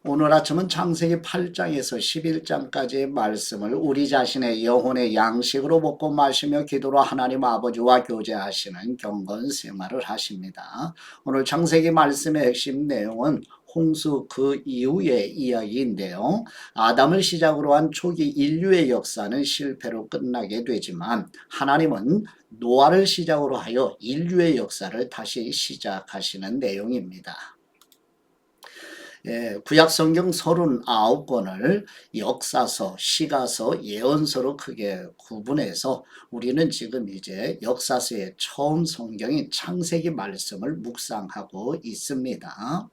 오늘 아침은 창세기 8장에서 11장까지의 말씀을 우리 자신의 영혼의 양식으로 먹고 마시며 기도로 하나님 아버지와 교제하시는 경건 생활을 하십니다. 오늘 창세기 말씀의 핵심 내용은 홍수 그 이후의 이야기인데요. 아담을 시작으로 한 초기 인류의 역사는 실패로 끝나게 되지만 하나님은 노아를 시작으로 하여 인류의 역사를 다시 시작하시는 내용입니다. 구약 성경 39권을 역사서, 시가서, 예언서로 크게 구분해서 우리는 지금 이제 역사서의 처음 성경인 창세기 말씀을 묵상하고 있습니다.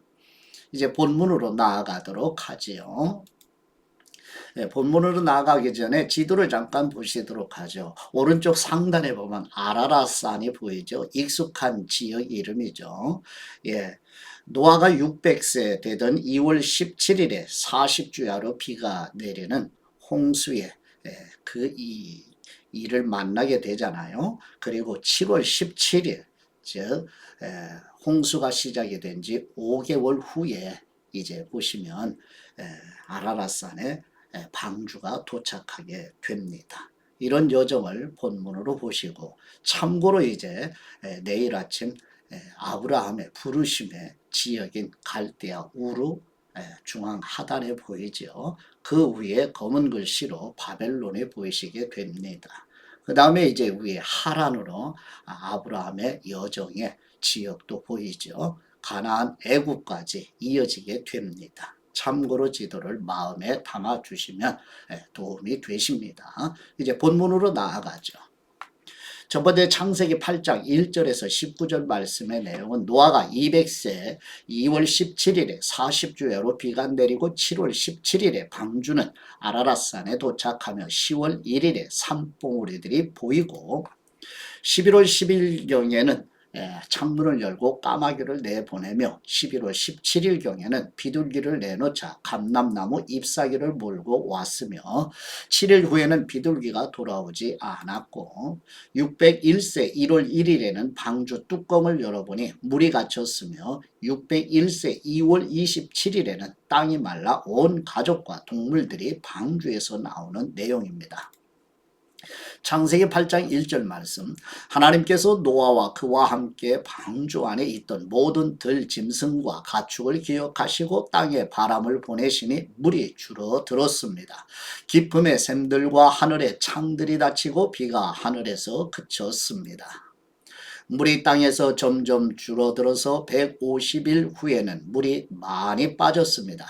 이제 본문으로 나아가도록 하지요. 본문으로 나아가기 전에 지도를 잠깐 보시도록 하죠. 오른쪽 상단에 보면 아라라산이 보이죠. 익숙한 지역 이름이죠. 노아가 600세 되던 2월 17일에 40주야로 비가 내리는 홍수에 그 일을 만나게 되잖아요. 그리고 7월 17일 즉 홍수가 시작이 된 지 5개월 후에 이제 보시면 아라라산에 방주가 도착하게 됩니다. 이런 여정을 본문으로 보시고 참고로 이제 내일 아침 아브라함의 부르심의 지역인 갈대아 우르 중앙 하단에 보이죠. 그 위에 검은 글씨로 바벨론에 보이시게 됩니다. 그 다음에 이제 위에 하란으로 아브라함의 여정의 지역도 보이죠. 가나안 애굽까지 이어지게 됩니다. 참고로 지도를 마음에 담아 주시면 도움이 되십니다. 이제 본문으로 나아가죠. 첫 번째 창세기 8장 1절에서 19절 말씀의 내용은 노아가 200세 2월 17일에 40주야로 비가 내리고 7월 17일에 방주는 아라랏산에 도착하며 10월 1일에 산봉우리들이 보이고 11월 10일경에는 창문을 열고 까마귀를 내보내며 11월 17일경에는 비둘기를 내놓자 감람나무 잎사귀를 몰고 왔으며 7일 후에는 비둘기가 돌아오지 않았고 601세 1월 1일에는 방주 뚜껑을 열어보니 물이 갇혔으며 601세 2월 27일에는 땅이 말라 온 가족과 동물들이 방주에서 나오는 내용입니다. 창세기 8장 1절 말씀 하나님께서 노아와 그와 함께 방주 안에 있던 모든 들 짐승과 가축을 기억하시고 땅에 바람을 보내시니 물이 줄어들었습니다. 깊음의 샘들과 하늘의 창들이 닫히고 비가 하늘에서 그쳤습니다. 물이 땅에서 점점 줄어들어서 150일 후에는 물이 많이 빠졌습니다.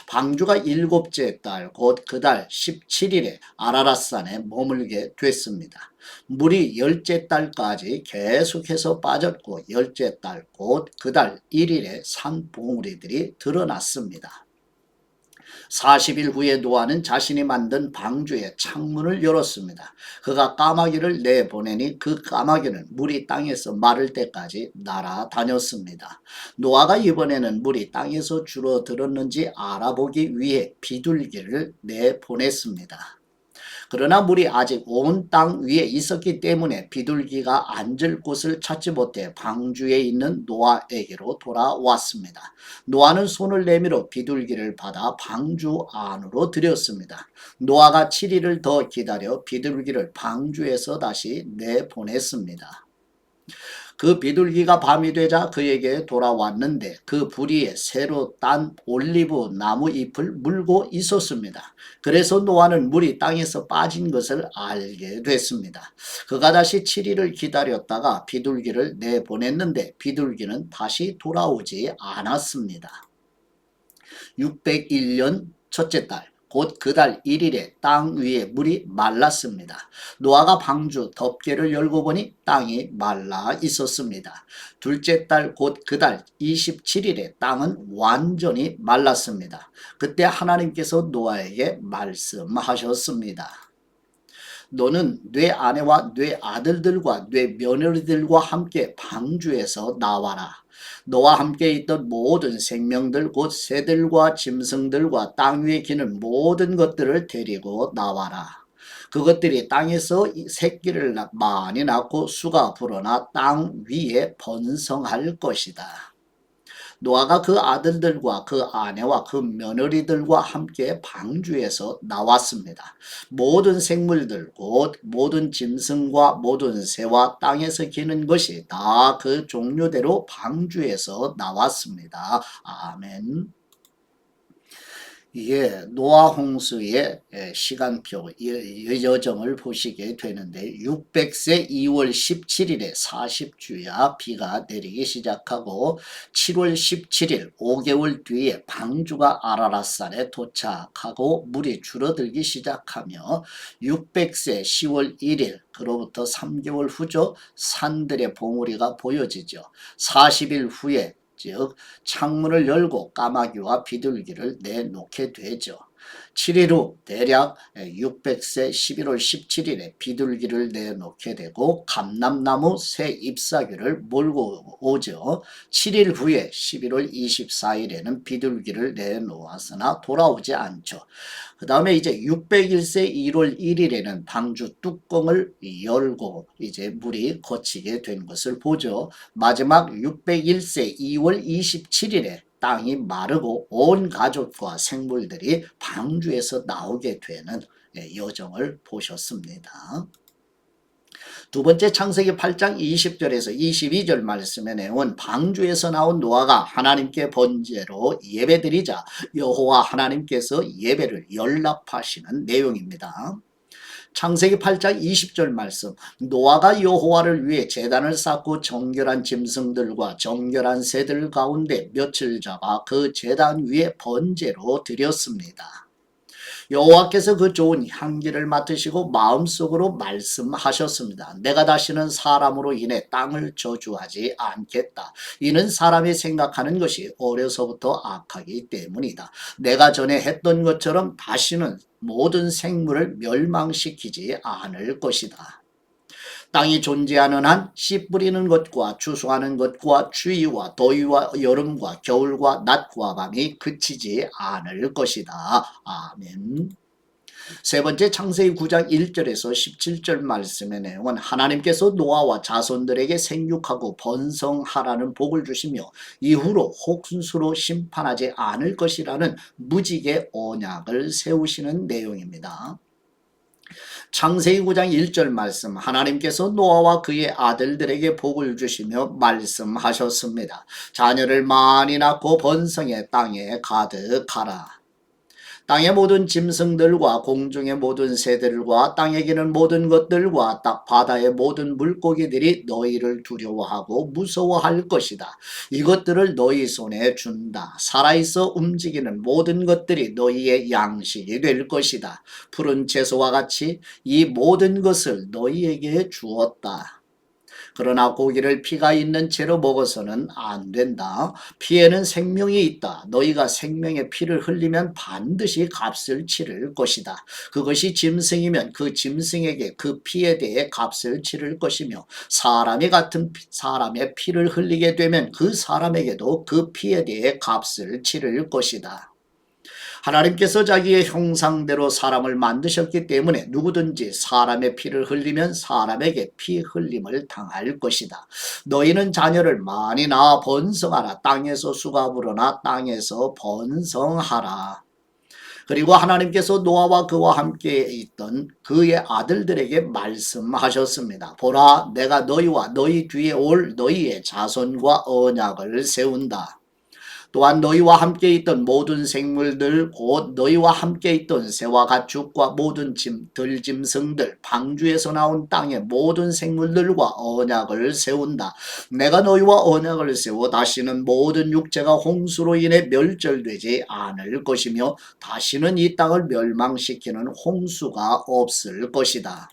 방주가 7째 달 곧 그 달 17일에 아라랏산에 머물게 됐습니다. 물이 10째 달까지 계속해서 빠졌고 10째 달 곧 그 달 1일에 산봉우리들이 드러났습니다. 40일 후에 노아는 자신이 만든 방주의 창문을 열었습니다. 그가 까마귀를 내보내니 그 까마귀는 물이 땅에서 마를 때까지 날아다녔습니다. 노아가 이번에는 물이 땅에서 줄어들었는지 알아보기 위해 비둘기를 내보냈습니다. 그러나 물이 아직 온 땅 위에 있었기 때문에 비둘기가 앉을 곳을 찾지 못해 방주에 있는 노아에게로 돌아왔습니다. 노아는 손을 내밀어 비둘기를 받아 방주 안으로 들였습니다. 노아가 7일을 더 기다려 비둘기를 방주에서 다시 내보냈습니다. 그 비둘기가 밤이 되자 그에게 돌아왔는데 그 부리에 새로 딴 올리브 나무 잎을 물고 있었습니다. 그래서 노아는 물이 땅에서 빠진 것을 알게 됐습니다. 그가 다시 7일을 기다렸다가 비둘기를 내보냈는데 비둘기는 다시 돌아오지 않았습니다. 601년 첫째 달 곧 그 달 1일에 땅 위에 물이 말랐습니다. 노아가 방주 덮개를 열고 보니 땅이 말라 있었습니다. 둘째 달 곧 그 달 27일에 땅은 완전히 말랐습니다. 그때 하나님께서 노아에게 말씀하셨습니다. 너는 네 아내와 네 아들들과 네 며느리들과 함께 방주에서 나와라. 너와 함께 있던 모든 생명들 곧 새들과 짐승들과 땅 위에 기는 모든 것들을 데리고 나와라. 그것들이 땅에서 새끼를 많이 낳고 수가 불어나 땅 위에 번성할 것이다. 노아가 그 아들들과 그 아내와 그 며느리들과 함께 방주에서 나왔습니다. 모든 생물들 곧 모든 짐승과 모든 새와 땅에서 기는 것이 다 그 종류대로 방주에서 나왔습니다. 아멘. 예, 노아 홍수의 시간표, 여정을 보시게 되는데 600세 2월 17일에 40주야 비가 내리기 시작하고 7월 17일 5개월 뒤에 방주가 아라랏산에 도착하고 물이 줄어들기 시작하며 600세 10월 1일 그로부터 3개월 후죠. 산들의 봉우리가 보여지죠. 40일 후에 즉 창문을 열고 까마귀와 비둘기를 내놓게 되죠. 7일 후 대략 600세 11월 17일에 비둘기를 내놓게 되고 감람나무 새 잎사귀를 몰고 오죠. 7일 후에 11월 24일에는 비둘기를 내놓았으나 돌아오지 않죠. 그 다음에 이제 601세 1월 1일에는 방주 뚜껑을 열고 이제 물이 거치게 된 것을 보죠. 마지막 601세 2월 27일에 땅이 마르고 온 가족과 생물들이 방주에서 나오게 되는 여정을 보셨습니다. 두 번째 창세기 8장 20절에서 22절 말씀의 내용은 방주에서 나온 노아가 하나님께 번제로 예배드리자 여호와 하나님께서 예배를 연락하시는 내용입니다. 창세기 8장 20절 말씀 노아가 여호와를 위해 제단을 쌓고 정결한 짐승들과 정결한 새들 가운데 며칠 잡아 그 제단 위에 번제로 드렸습니다. 여호와께서 그 좋은 향기를 맡으시고 마음속으로 말씀하셨습니다. 내가 다시는 사람으로 인해 땅을 저주하지 않겠다. 이는 사람이 생각하는 것이 어려서부터 악하기 때문이다. 내가 전에 했던 것처럼 다시는 모든 생물을 멸망시키지 않을 것이다. 땅이 존재하는 한 씨 뿌리는 것과 추수하는 것과 추위와 더위와 여름과 겨울과 낮과 밤이 그치지 않을 것이다. 아멘. 세 번째 창세기 9장 1절에서 17절 말씀의 내용은 하나님께서 노아와 자손들에게 생육하고 번성하라는 복을 주시며 이후로 홍수로 심판하지 않을 것이라는 무지개 언약을 세우시는 내용입니다. 창세기 9장 1절 말씀 하나님께서 노아와 그의 아들들에게 복을 주시며 말씀하셨습니다. 자녀를 많이 낳고 번성해 땅에 가득하라. 땅의 모든 짐승들과 공중의 모든 새들과 땅에 기는 모든 것들과 바다의 모든 물고기들이 너희를 두려워하고 무서워할 것이다. 이것들을 너희 손에 준다. 살아있어 움직이는 모든 것들이 너희의 양식이 될 것이다. 푸른 채소와 같이 이 모든 것을 너희에게 주었다. 그러나 고기를 피가 있는 채로 먹어서는 안 된다. 피에는 생명이 있다. 너희가 생명의 피를 흘리면 반드시 값을 치를 것이다. 그것이 짐승이면 그 짐승에게 그 피에 대해 값을 치를 것이며 사람이 같은 사람의 피를 흘리게 되면 그 사람에게도 그 피에 대해 값을 치를 것이다. 하나님께서 자기의 형상대로 사람을 만드셨기 때문에 누구든지 사람의 피를 흘리면 사람에게 피 흘림을 당할 것이다. 너희는 자녀를 많이 낳아 번성하라. 땅에서 수가 불어나 땅에서 번성하라. 그리고 하나님께서 노아와 그와 함께 있던 그의 아들들에게 말씀하셨습니다. 보라, 내가 너희와 너희 뒤에 올 너희의 자손과 언약을 세운다. 또한 너희와 함께 있던 모든 생물들 곧 너희와 함께 있던 새와 가축과 모든 들짐승들 방주에서 나온 땅의 모든 생물들과 언약을 세운다. 내가 너희와 언약을 세워 다시는 모든 육체가 홍수로 인해 멸절되지 않을 것이며 다시는 이 땅을 멸망시키는 홍수가 없을 것이다.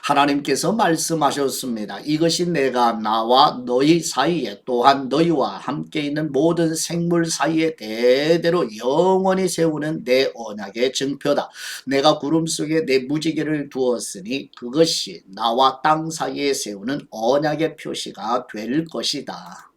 하나님께서 말씀하셨습니다. 이것이 내가 나와 너희 사이에 또한 너희와 함께 있는 모든 생물 사이에 대대로 영원히 세우는 내 언약의 증표다. 내가 구름 속에 내 무지개를 두었으니 그것이 나와 땅 사이에 세우는 언약의 표시가 될 것이다.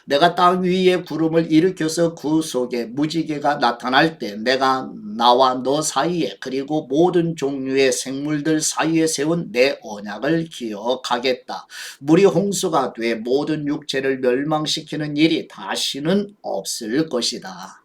내가 땅 위에 구름을 일으켜서 그 속에 무지개가 나타날 때 내가 나와 너 사이에 그리고 모든 종류의 생물들 사이에 세운 내 언약을 기억하겠다. 물이 홍수가 돼 모든 육체를 멸망시키는 일이 다시는 없을 것이다.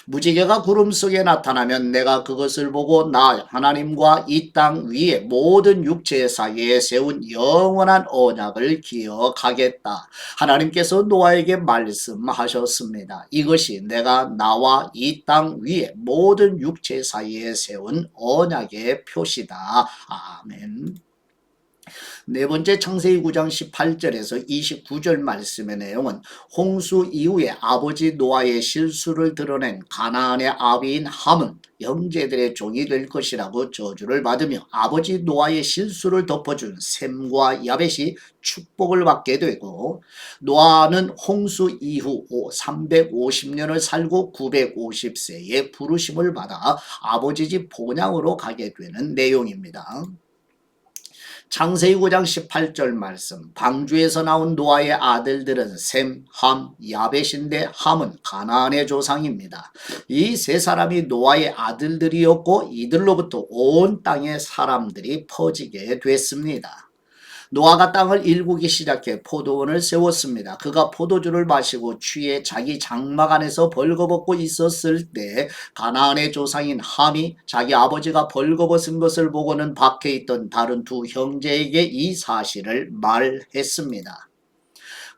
무지개가 구름 속에 나타나면 내가 그것을 보고 나 하나님과 이 땅 위에 모든 육체 사이에 세운 영원한 언약을 기억하겠다. 하나님께서 노아에게 말씀하셨습니다. 이것이 내가 나와 이 땅 위에 모든 육체 사이에 세운 언약의 표시다. 아멘. 네 번째 창세기 9장 18절에서 29절 말씀의 내용은 홍수 이후에 아버지 노아의 실수를 드러낸 가나안의 아비인 함은 형제들의 종이 될 것이라고 저주를 받으며 아버지 노아의 실수를 덮어준 셈과 야벳이 축복을 받게 되고, 노아는 홍수 이후 350년을 살고 950세에 부르심을 받아 아버지 집 본향으로 가게 되는 내용입니다. 창세기 9장 18절 말씀, 방주에서 나온 노아의 아들들은 셈, 함, 야벳인데 함은 가나안의 조상입니다. 이 세 사람이 노아의 아들들이었고 이들로부터 온 땅의 사람들이 퍼지게 됐습니다. 노아가 땅을 일구기 시작해 포도원을 세웠습니다. 그가 포도주를 마시고 취해 자기 장막 안에서 벌거벗고 있었을 때 가나안의 조상인 함이 자기 아버지가 벌거벗은 것을 보고는 밖에 있던 다른 두 형제에게 이 사실을 말했습니다.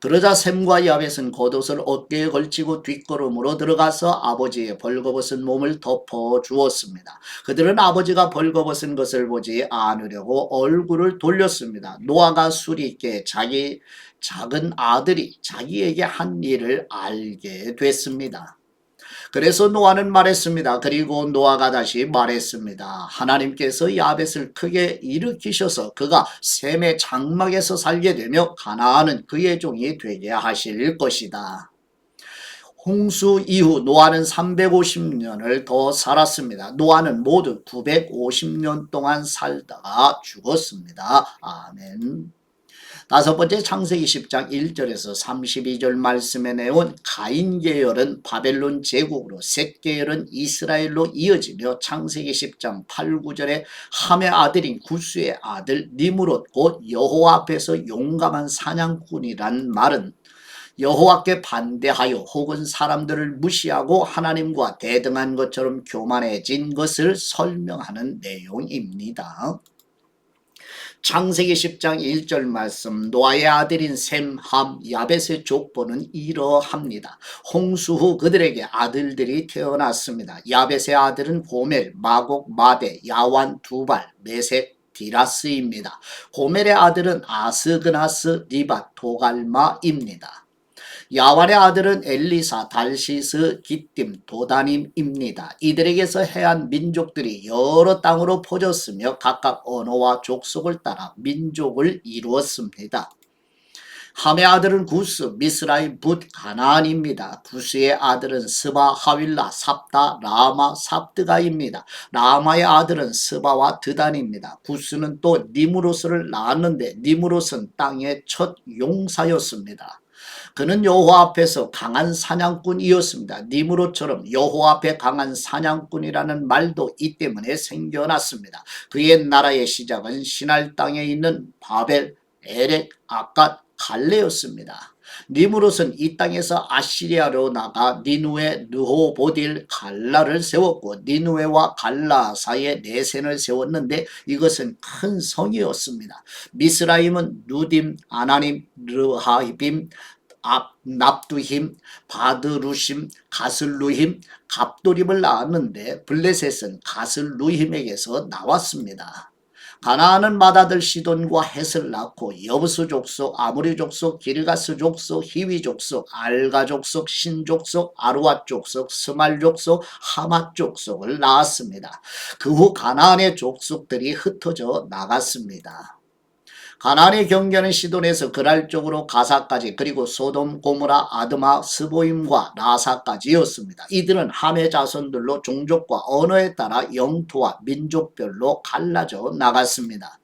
그러자 셈과 야벳은 겉옷을 어깨에 걸치고 뒷걸음으로 들어가서 아버지의 벌거벗은 몸을 덮어 주었습니다. 그들은 아버지가 벌거벗은 것을 보지 않으려고 얼굴을 돌렸습니다. 노아가 술이 있게 자기 작은 아들이 자기에게 한 일을 알게 됐습니다. 그래서 노아는 말했습니다. 그리고 노아가 다시 말했습니다. 하나님께서 야벳을 크게 일으키셔서 그가 셈의 장막에서 살게 되며 가나안은 그의 종이 되게 하실 것이다. 홍수 이후 노아는 350년을 더 살았습니다. 노아는 모두 950년 동안 살다가 죽었습니다. 아멘. 다섯 번째 창세기 10장 1절에서 32절 말씀의 내용은 가인 계열은 바벨론 제국으로 셋 계열은 이스라엘로 이어지며 창세기 10장 8, 9절에 함의 아들인 구스의 아들 니므롯 곧 여호와 앞에서 용감한 사냥꾼이란 말은 여호와께 반대하여 혹은 사람들을 무시하고 하나님과 대등한 것처럼 교만해진 것을 설명하는 내용입니다. 창세기 10장 1절 말씀, 노아의 아들인 셈, 함, 야벳의 족보는 이러합니다. 홍수 후 그들에게 아들들이 태어났습니다. 야벳의 아들은 고멜, 마곡, 마대, 야완, 두발, 메색, 디라스입니다. 고멜의 아들은 아스그나스, 리밧, 도갈마입니다. 야완의 아들은 엘리사, 달시스, 기띔, 도다님입니다. 이들에게서 해안 민족들이 여러 땅으로 퍼졌으며 각각 언어와 족속을 따라 민족을 이루었습니다. 함의 아들은 구스, 미스라임, 붓, 가나안입니다. 구스의 아들은 스바, 하윌라, 삽다, 라마, 삽드가입니다. 라마의 아들은 스바와 드단입니다. 구스는 또 니무로스를 낳았는데 니무롯은 땅의 첫 용사였습니다. 그는 여호와 앞에서 강한 사냥꾼이었습니다. 니므롯처럼 여호와 앞에 강한 사냥꾼이라는 말도 이 때문에 생겨났습니다. 그의 나라의 시작은 시날 땅에 있는 바벨, 에렉, 아갓, 갈레였습니다. 니므롯은 이 땅에서 아시리아로 나가 니누에, 르호보딜, 갈라를 세웠고 니누에와 갈라 사이에 내센을 세웠는데 이것은 큰 성이었습니다. 미스라임은 누딤, 아나님, 르하იბ임, 납두힘, 바드루심, 가슬루힘, 갑도림을 낳았는데 블레셋은 가슬루힘에게서 나왔습니다. 가나안은 맏아들 시돈과 헷을 낳고 여부스 족속, 아무리 족속, 기르가스 족속, 히위 족속, 알가 족속, 신 족속, 아루앗 족속, 스말 족속, 하맛 족속을 낳았습니다. 그 후 가나안의 족속들이 흩어져 나갔습니다. 가나안의 경계는 시돈에서 그랄 쪽으로 가사까지 그리고 소돔, 고모라, 아드마, 스보임과 라사까지였습니다. 이들은 함의 자손들로 종족과 언어에 따라 영토와 민족별로 갈라져 나갔습니다.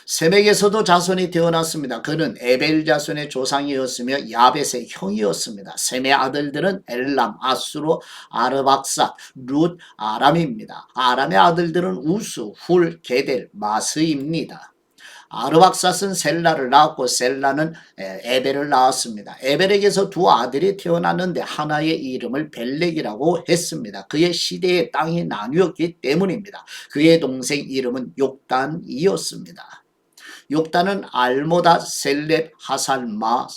셈에게서도 자손이 태어났습니다. 그는 에벨 자손의 조상이었으며 야벳의 형이었습니다. 셈의 아들들은 엘람, 아수르, 아르박사, 룻, 아람입니다. 아람의 아들들은 우스, 훌, 게델, 마스입니다. 아르박삿은 셀라를 낳았고 셀라는 에벨을 낳았습니다. 에벨에게서 두 아들이 태어났는데 하나의 이름을 벨렉이라고 했습니다. 그의 시대의 땅이 나뉘었기 때문입니다. 그의 동생 이름은 욕단이었습니다. 욕단은 알모다, 셀렙, 하살마,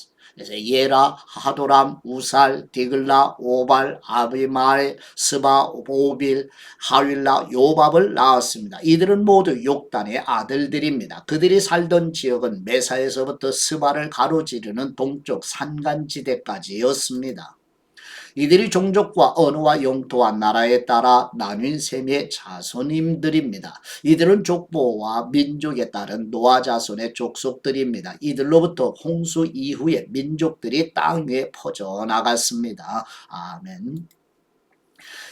예라, 하도람, 우살, 디글라, 오발, 아비말, 스바, 오빌, 하윌라, 요밥을 낳았습니다. 이들은 모두 욕단의 아들들입니다. 그들이 살던 지역은 메사에서부터 스바를 가로지르는 동쪽 산간지대까지였습니다. 이들이 종족과 언어와 영토와 나라에 따라 나뉜 셈의 자손님들입니다. 이들은 족보와 민족에 따른 노아 자손의 족속들입니다. 이들로부터 홍수 이후에 민족들이 땅 위에 퍼져나갔습니다. 아멘.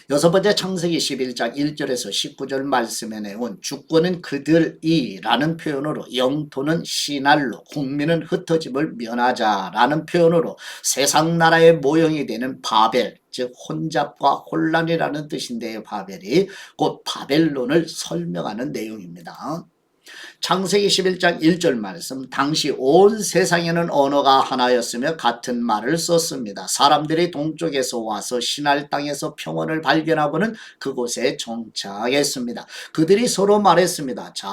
여섯 번째 창세기 11장 1절에서 19절 말씀에 내온 주권은 그들이 라는 표현으로 영토는 시날로 국민은 흩어짐을 면하자 라는 표현으로 세상 나라의 모형이 되는 바벨 즉 혼잡과 혼란이라는 뜻인데요. 바벨이 곧 바벨론을 설명하는 내용입니다. 창세기 11장 1절 말씀 당시 온 세상에는 언어가 하나였으며 같은 말을 썼습니다. 사람들이 동쪽에서 와서 시날 땅에서 평원을 발견하고는 그곳에 정착했습니다. 그들이 서로 말했습니다. 자,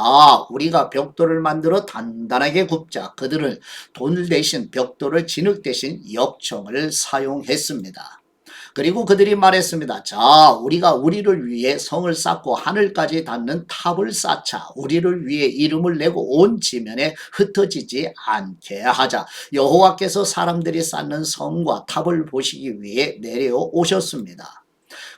우리가 벽돌을 만들어 단단하게 굽자. 그들은 돌 대신 벽돌을 진흙 대신 역청을 사용했습니다. 그리고 그들이 말했습니다. 자, 우리가 우리를 위해 성을 쌓고 하늘까지 닿는 탑을 쌓자. 우리를 위해 이름을 내고 온 지면에 흩어지지 않게 하자. 여호와께서 사람들이 쌓는 성과 탑을 보시기 위해 내려오셨습니다.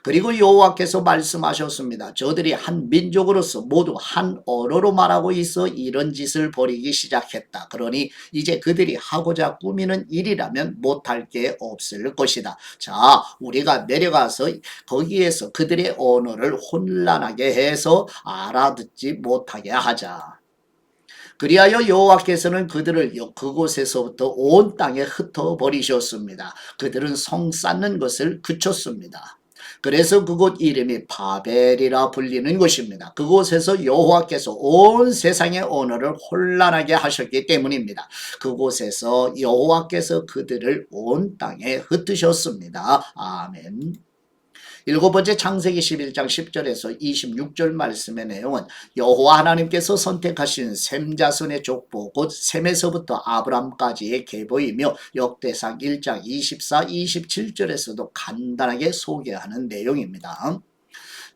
그리고 여호와께서 말씀하셨습니다. 저들이 한 민족으로서 모두 한 언어로 말하고 있어 이런 짓을 벌이기 시작했다. 그러니 이제 그들이 하고자 꾸미는 일이라면 못할 게 없을 것이다. 자, 우리가 내려가서 거기에서 그들의 언어를 혼란하게 해서 알아듣지 못하게 하자. 그리하여 여호와께서는 그들을 그곳에서부터 온 땅에 흩어버리셨습니다. 그들은 성 쌓는 것을 그쳤습니다. 그래서 그곳 이름이 바벨이라 불리는 것입니다. 그곳에서 여호와께서 온 세상의 언어를 혼란하게 하셨기 때문입니다. 그곳에서 여호와께서 그들을 온 땅에 흩으셨습니다. 아멘. 일곱 번째 창세기 11장 10절에서 26절 말씀의 내용은 여호와 하나님께서 선택하신 셈 자손의 족보 곧 셈에서부터 아브람까지의 계보이며 역대상 1장 24, 27절에서도 간단하게 소개하는 내용입니다.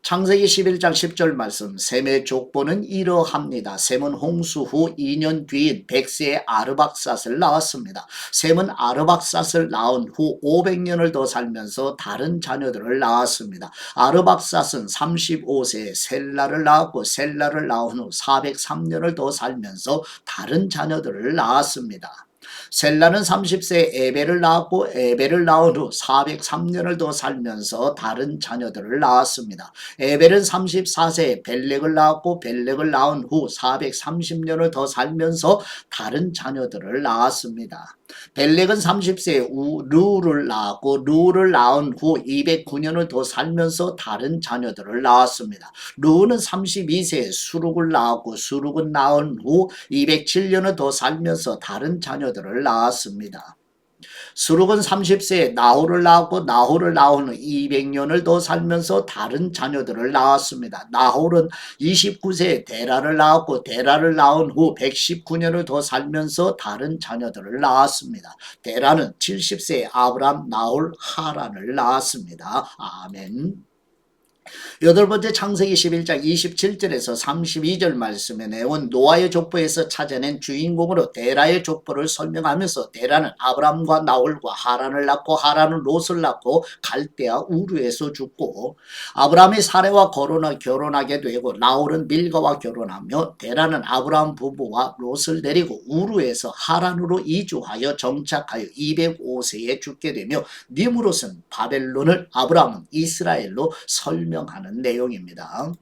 창세기 11장 10절 말씀 셈의 족보는 이러합니다. 셈은 홍수 후 2년 뒤인 100세의 아르박삿을 낳았습니다. 셈은 아르박삿을 낳은 후 500년을 더 살면서 다른 자녀들을 낳았습니다. 아르박삿은 35세에 셀라를 낳았고 셀라를 낳은 후 403년을 더 살면서 다른 자녀들을 낳았습니다. 셀라는 30세에 에벨을 낳았고 에벨을 낳은 후 403년을 더 살면서 다른 자녀들을 낳았습니다. 에벨은 34세에 벨렉을 낳았고 벨렉을 낳은 후 430년을 더 살면서 다른 자녀들을 낳았습니다. 벨렉은 30세에 루를 낳았고 루를 낳은 후 209년을 더 살면서 다른 자녀들을 낳았습니다. 루는 32세에 수룩을 낳았고 수룩은 낳은 후 207년을 더 살면서 다른 자녀들을 낳았습니다. 수룩은 30세에 나홀을 낳았고 나홀을 낳은 후 200년을 더 살면서 다른 자녀들을 낳았습니다. 나홀은 29세에 데라를 낳았고 데라를 낳은 후 119년을 더 살면서 다른 자녀들을 낳았습니다. 데라는 70세에 아브람, 나홀, 하란을 낳았습니다. 아멘. 여덟 번째 창세기 11장 27절에서 32절 말씀에 내온 노아의 족보에서 찾아낸 주인공으로 데라의 족보를 설명하면서 데라는 아브람과 나홀과 하란을 낳고 하란은 롯을 낳고 갈대아 우르에서 죽고 아브람이 사레와 결혼하게 되고 나홀은 밀가와 결혼하며 데라는 아브람 부부와 롯을 데리고 우르에서 하란으로 이주하여 정착하여 205세에 죽게 되며 니므롯은 바벨론을 아브람은 이스라엘로 설명하는 내용입니다.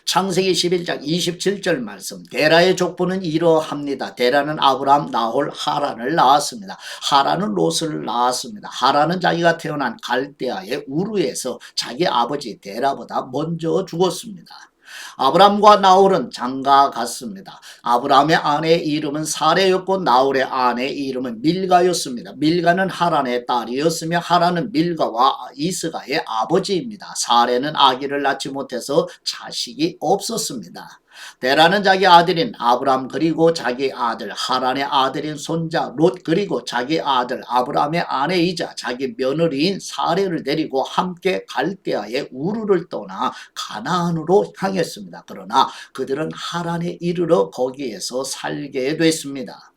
창세기 11장 27절 말씀. 데라의 족보는 이러합니다. 데라는 아브람, 나홀, 하란을 낳았습니다. 하란은 롯을 낳았습니다. 하란은 자기가 태어난 갈대아의 우르에서 자기 아버지 데라보다 먼저 죽었습니다. 아브람과 나홀은 장가 갔습니다. 아브람의 아내의 이름은 사레였고 나홀의 아내의 이름은 밀가였습니다. 밀가는 하란의 딸이었으며 하란은 밀가와 이스가의 아버지입니다. 사레는 아기를 낳지 못해서 자식이 없었습니다. 데라는 자기 아들인 아브람 그리고 자기 아들 하란의 아들인 손자 롯 그리고 자기 아들 아브람의 아내이자 자기 며느리인 사레를 데리고 함께 갈대아의 우르를 떠나 가나안으로 향했습니다. 그러나 그들은 하란에 이르러 거기에서 살게 됐습니다.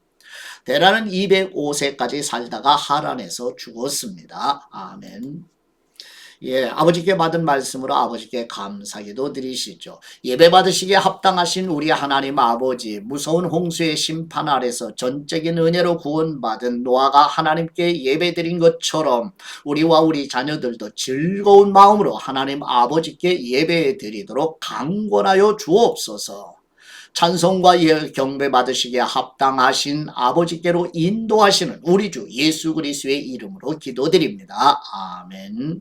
데라는 205세까지 살다가 하란에서 죽었습니다. 아멘. 예, 아버지께 받은 말씀으로 아버지께 감사기도 드리시죠. 예배 받으시기에 합당하신 우리 하나님 아버지, 무서운 홍수의 심판 아래서 전적인 은혜로 구원받은 노아가 하나님께 예배드린 것처럼 우리와 우리 자녀들도 즐거운 마음으로 하나님 아버지께 예배드리도록 강권하여 주옵소서. 찬송과 경배 받으시기에 합당하신 아버지께로 인도하시는 우리 주 예수 그리스도의 이름으로 기도드립니다. 아멘.